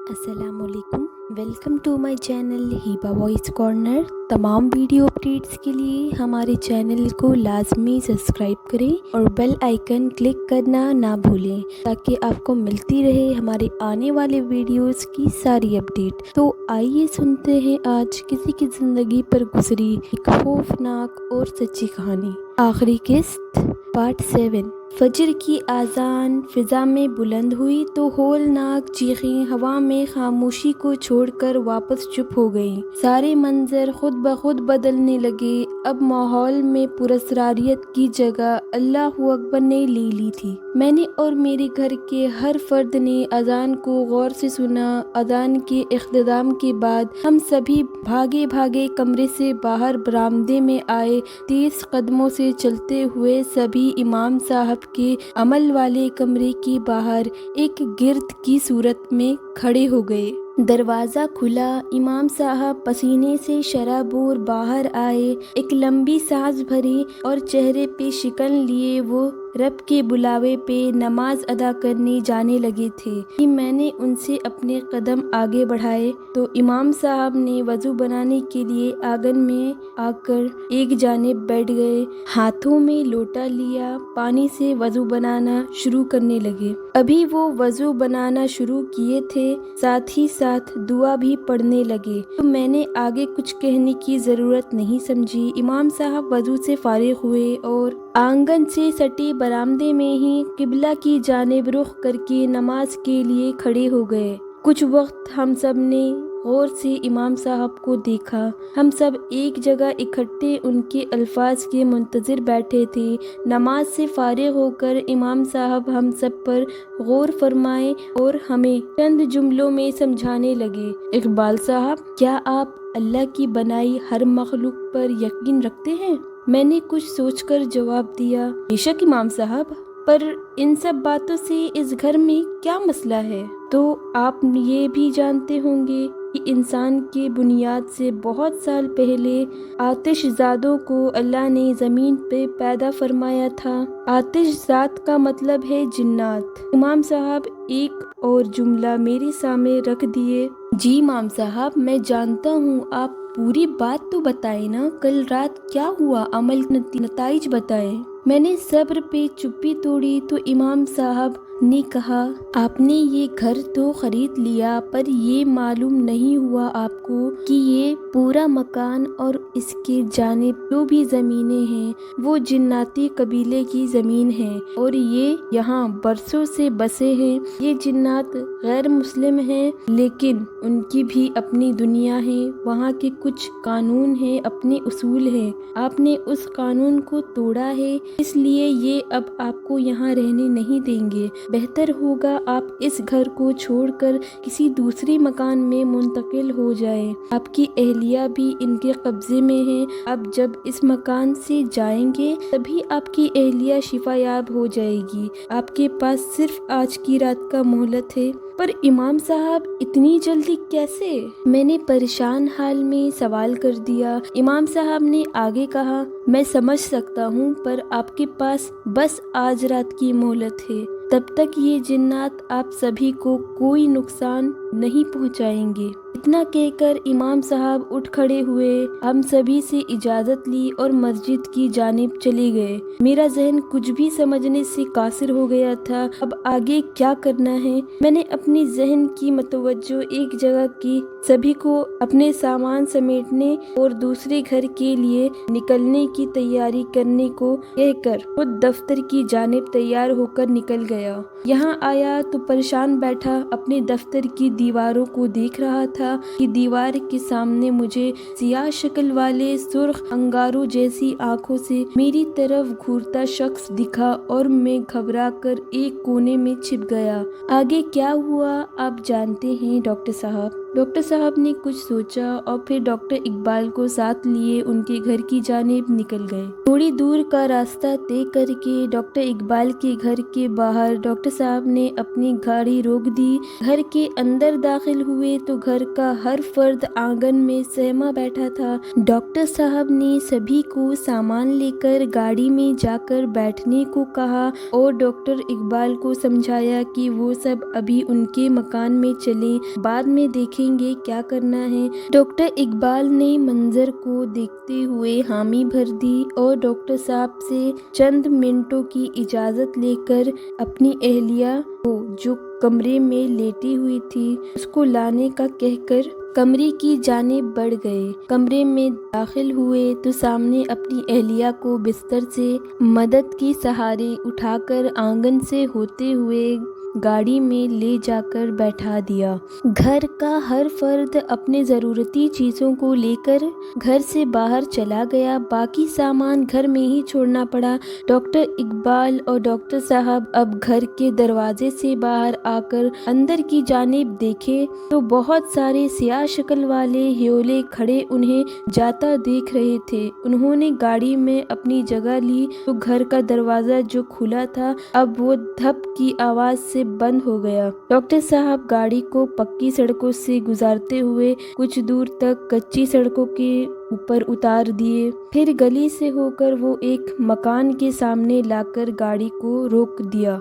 अस्सलाम वालेकुम। Welcome to my channel Hiba voice corner. तमाम वीडियो अपडेट्स के लिए हमारे चैनल को लाजमी सब्सक्राइब करें और बेल आइकन क्लिक करना ना भूलें ताकि आपको मिलती रहे हमारे आने वाले वीडियोस की सारी अपडेट। तो आइए सुनते हैं आज किसी की ज़िंदगी पर गुजरी एक खौफनाक और सच्ची कहानी। आखिरी किस्त पार्ट 7। फजर की आज़ान फिज़ा में बुलंद हुई तो होलनाक चीखें हवा में खामोशी को छोड़कर वापस चुप हो गईं। सारे मंजर खुद ब खुद बदलने लगे। अब माहौल में पुरस्रारियत की जगह अल्लाहु अकबर ने ले ली थी। मैंने और मेरे घर के हर फर्द ने अजान को गौर से सुना। अजान के इख्तिताम के बाद हम सभी भागे भागे कमरे से बाहर बरामदे में आए। तेज कदमों से चलते हुए सभी इमाम साहब के अमल वाले कमरे के बाहर एक गिरद की सूरत में खड़े हो गए। दरवाज़ा खुला। इमाम साहब पसीने से शराबोर बाहर आए। एक लंबी सांस भरी और चेहरे पे शिकन लिए वो रब के बुलावे पे नमाज अदा करने जाने लगे थे कि मैंने उनसे अपने कदम आगे बढ़ाए तो इमाम साहब ने वज़ू बनाने के लिए आंगन में आकर एक जानिब बैठ गए। हाथों में लोटा लिया, पानी से वज़ू बनाना शुरू करने लगे। अभी वो वज़ू बनाना शुरू किए थे, साथ ही साथ दुआ भी पढ़ने लगे तो मैंने आगे कुछ कहने की ज़रूरत नहीं समझी। इमाम साहब वज़ू से फारिग हुए और आंगन से सटे बरामदे में ही किबला की जानिब रुख करके नमाज के लिए खड़े हो गए। कुछ वक्त हम सब ने गौर से इमाम साहब को देखा। हम सब एक जगह इकट्ठे उनके अल्फाज के मुंतज़िर बैठे थे। नमाज से फारिग होकर इमाम साहब हम सब पर गौर फरमाए और हमें चंद जुमलों में समझाने लगे। इकबाल साहब, क्या आप अल्लाह की बनाई हर मखलूक पर यकीन रखते हैं? मैंने कुछ सोचकर जवाब दिया, बेशक इमाम साहब, पर इन सब बातों से इस घर में क्या मसला है? तो आप ये भी जानते होंगे कि इंसान के बुनियाद से बहुत साल पहले आतिशज़ादों को अल्लाह ने ज़मीन पे पैदा फरमाया था। आतिशज़ाद का मतलब है जिन्नात। इमाम साहब एक और जुमला मेरे सामने रख दिए। जी इमाम साहब, मैं जानता हूँ, आप पूरी बात तो बताएं ना। कल रात क्या हुआ, अमल नताइज बताएं। मैंने सब्र पे चुप्पी तोड़ी तो इमाम साहब ने कहा, आपने ये घर तो खरीद लिया, पर ये मालूम नहीं हुआ आपको कि ये पूरा मकान और इसके जानिब जो भी ज़मीनें हैं वो जिन्नाती कबीले की ज़मीन है और ये यहाँ बरसों से बसे हैं। ये जिन्नात गैर मुस्लिम हैं, लेकिन उनकी भी अपनी दुनिया है। वहाँ के कुछ कानून हैं, अपने उसूल हैं। आपने उस कानून को तोड़ा है, इसलिए ये अब आपको यहाँ रहने नहीं देंगे। बेहतर होगा आप इस घर को छोड़कर किसी दूसरे मकान में मुंतकिल हो जाए। आपकी अहलिया भी इनके कब्जे में है। अब जब इस मकान से जाएंगे तभी आपकी अहलिया शिफायाब हो जाएगी। आपके पास सिर्फ आज की रात का मोहलत है। पर इमाम साहब, इतनी जल्दी कैसे? मैंने परेशान हाल में सवाल कर दिया। इमाम साहब ने आगे कहा, मैं समझ सकता हूँ, पर आपके पास बस आज रात की मोहलत है। तब तक ये जिन्नात आप सभी को कोई नुकसान नहीं पहुँचाएंगे। इतना कहकर इमाम साहब उठ खड़े हुए, हम सभी से इजाज़त ली और मस्जिद की जानिब चले गए। मेरा जहन कुछ भी समझने से कासिर हो गया था। अब आगे क्या करना है? मैंने अपनी जहन की मतवज्जो एक जगह की। सभी को अपने सामान समेटने और दूसरे घर के लिए निकलने की तैयारी करने को कहकर खुद दफ्तर की जानिब तैयार होकर निकल गया। यहाँ आया तो परेशान बैठा अपने दफ्तर की दीवारों को देख रहा था कि दीवार के सामने मुझे सियाह शक्ल वाले सुर्ख अंगारों जैसी आंखों से मेरी तरफ घूरता शख्स दिखा और मैं घबरा कर एक कोने में छिप गया। आगे क्या हुआ आप जानते हैं डॉक्टर साहब। डॉक्टर साहब ने कुछ सोचा और फिर डॉक्टर इकबाल को साथ लिए उनके घर की जानिब निकल गए। थोड़ी दूर का रास्ता तय करके डॉक्टर इकबाल के घर के बाहर डॉक्टर साहब ने अपनी गाड़ी रोक दी। घर के अंदर दाखिल हुए तो घर का हर फर्द आंगन में सहमा बैठा था। डॉक्टर साहब ने सभी को सामान लेकर गाड़ी में जाकर बैठने को कहा और डॉक्टर इकबाल को समझाया कि वो सब अभी उनके मकान में चले, बाद में देखेंगे क्या करना है। डॉक्टर इकबाल ने मंजर को देखते हुए हामी भर दी और डॉक्टर साहब से चंद मिनटों की इजाज़त लेकर अपनी अहलिया को, जो कमरे में लेटी हुई थी, उसको लाने का कहकर कमरे की जानिब बढ़ गए। कमरे में दाखिल हुए तो सामने अपनी अहलिया को बिस्तर से मदद के सहारे उठाकर आंगन से होते हुए गाड़ी में ले जाकर बैठा दिया। घर का हर फर्द अपने ज़रूरती चीज़ों को लेकर घर से बाहर चला गया। बाकी सामान घर में ही छोड़ना पड़ा। डॉक्टर इकबाल और डॉक्टर साहब अब घर के दरवाजे से बाहर आकर अंदर की जानिब देखे तो बहुत सारे सियाह शक्ल वाले ह्योले खड़े उन्हें जाता देख रहे थे। उन्होंने गाड़ी में अपनी जगह ली तो घर का दरवाज़ा जो खुला था अब वो धप की आवाज़ से बंद हो गया। डॉक्टर साहब गाड़ी को पक्की सड़कों से गुजारते हुए कुछ दूर तक कच्ची सड़कों के ऊपर उतार दिए। फिर गली से होकर वो एक मकान के सामने लाकर गाड़ी को रोक दिया।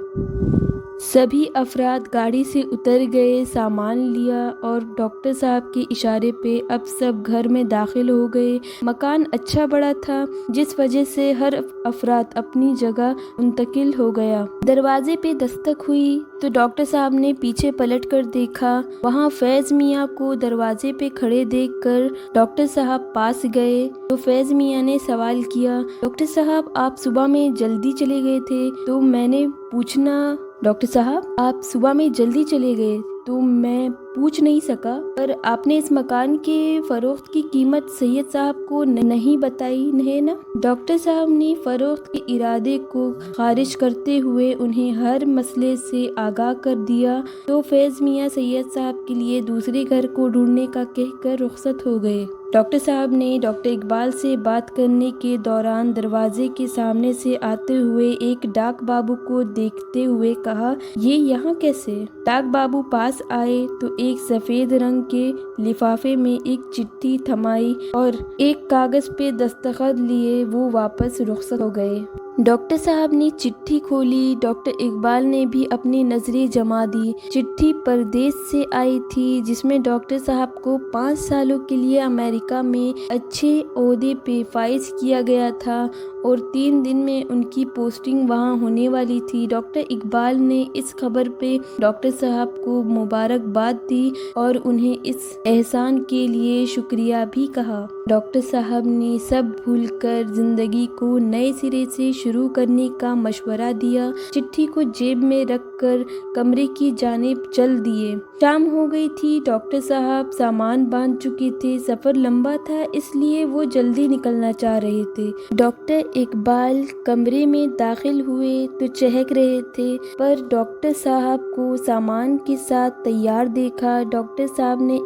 सभी अफराद गाड़ी से उतर गए, सामान लिया और डॉक्टर साहब के इशारे पे अब सब घर में दाखिल हो गए। मकान अच्छा बड़ा था जिस वजह से हर अफराद अपनी जगह मुंतकिल हो गया। दरवाजे पे दस्तक हुई तो डॉक्टर साहब ने पीछे पलट कर देखा। वहाँ फैज़ मियाँ को दरवाजे पे खड़े देखकर डॉक्टर साहब पास गए तो फैज़ मियाँ ने सवाल किया, डॉक्टर साहब आप सुबह में जल्दी चले गए थे तो मैंने पूछना, डॉक्टर साहब आप सुबह में जल्दी चले गए तो मैं पूछ नहीं सका, पर आपने इस मकान के फरोख्त की कीमत सैयद साहब को नहीं बताई है ना? डॉक्टर साहब ने फरोख्त के इरादे को खारिज करते हुए उन्हें हर मसले से आगाह कर दिया तो फैज़ मियाँ सैयद साहब के लिए दूसरे घर को ढूंढने का कहकर रुखसत हो गए। डॉक्टर साहब ने डॉक्टर इकबाल से बात करने के दौरान दरवाजे के सामने से आते हुए एक डाक बाबू को देखते हुए कहा, ये यहाँ कैसे? डाक बाबू पास आए तो एक सफ़ेद रंग के लिफाफे में एक चिट्ठी थमाई और एक कागज़ पे दस्तखत लिए वो वापस रुखसत हो गए। डॉक्टर साहब ने चिट्ठी खोली। डॉक्टर इकबाल ने भी अपनी नज़रें जमा दी। चिट्ठी परदेश से आई थी जिसमें डॉक्टर साहब को 5 सालों के लिए अमेरिका में अच्छे ओहदे पे फाइज किया गया था और 3 दिन में उनकी पोस्टिंग वहां होने वाली थी। डॉक्टर इकबाल ने इस खबर पे डॉक्टर साहब को मुबारकबाद दी और उन्हें इस एहसान के लिए शुक्रिया भी कहा। डॉक्टर साहब ने सब भूलकर जिंदगी को नए सिरे से शुरू करने का मशवरा दिया। चिट्ठी को जेब में रखकर कमरे की जानिब चल दिए। शाम हो गई थी। डॉक्टर साहब सामान बांध चुके थे। सफ़र लंबा था इसलिए वो जल्दी निकलना चाह रहे थे। डॉक्टर इकबाल कमरे में दाखिल हुए तो चहक रहे थे, पर डॉक्टर साहब को सामान के साथ तैयार देखा। डॉक्टर साहब ने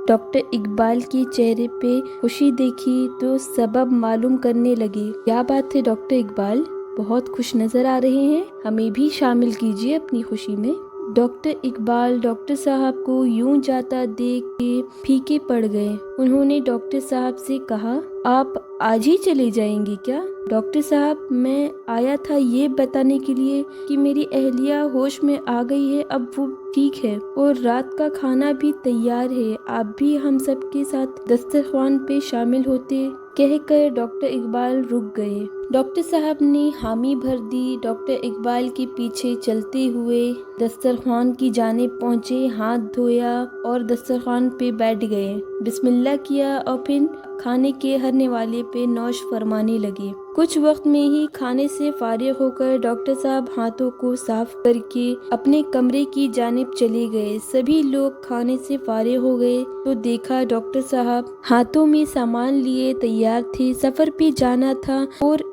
डॉक्टर इकबाल के चेहरे पे खुशी देखी तो सबब मालूम करने लगे। क्या बात है डॉक्टर इकबाल, बहुत खुश नज़र आ रहे हैं, हमें भी शामिल कीजिए अपनी खुशी में। डॉक्टर इकबाल डॉक्टर साहब को यूं जाता देख के फीके पड़ गए। उन्होंने डॉक्टर साहब से कहा, आप आज ही चले जाएंगे क्या? डॉक्टर साहब, मैं आया था ये बताने के लिए कि मेरी अहलिया होश में आ गई है, अब वो ठीक है और रात का खाना भी तैयार है। आप भी हम सब के साथ दस्तरख्वान पे शामिल होते। कहकर डॉक्टर इकबाल रुक गए। डॉक्टर साहब ने हामी भर दी। डॉक्टर इकबाल के पीछे चलते हुए दस्तरख्वान की जानिब पहुँचे, हाथ धोया और दस्तरख्वान पे बैठ गए। बिस्मिल्लाह किया और फिर खाने के हर निवाले पे नौश फरमाने लगे। कुछ वक्त में ही खाने से फारिग होकर डॉक्टर साहब हाथों को साफ करके अपने कमरे की जानिब चले गए। सभी लोग खाने से फारिग हो गए तो देखा डॉक्टर साहब हाथों में सामान लिए तैयार थे। सफर पे जाना था और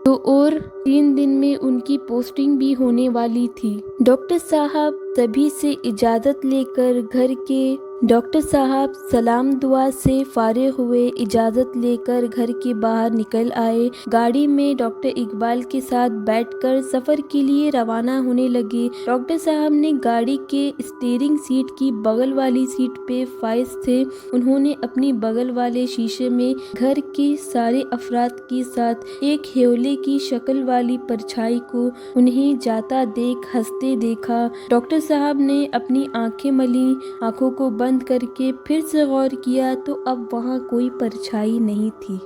3 दिन में उनकी पोस्टिंग भी होने वाली थी। डॉक्टर साहब सभी से इजाज़त लेकर घर के डॉक्टर साहब सलाम दुआ से फारिग हुए, इजाज़त लेकर घर के बाहर निकल आए। गाड़ी में डॉक्टर इकबाल के साथ बैठकर सफ़र के लिए रवाना होने लगे। डॉक्टर साहब ने गाड़ी के स्टीयरिंग सीट की बगल वाली सीट पे फाइज थे। उन्होंने अपनी बगल वाले शीशे में घर के सारे अफराद के साथ एक ह्योले की शक्ल वाली परछाई को उन्हें जाता देख हंसते देखा। डॉक्टर साहब ने अपनी आंखें मली, आंखों को बंद करके फिर से गौर किया तो अब वहाँ कोई परछाई नहीं थी।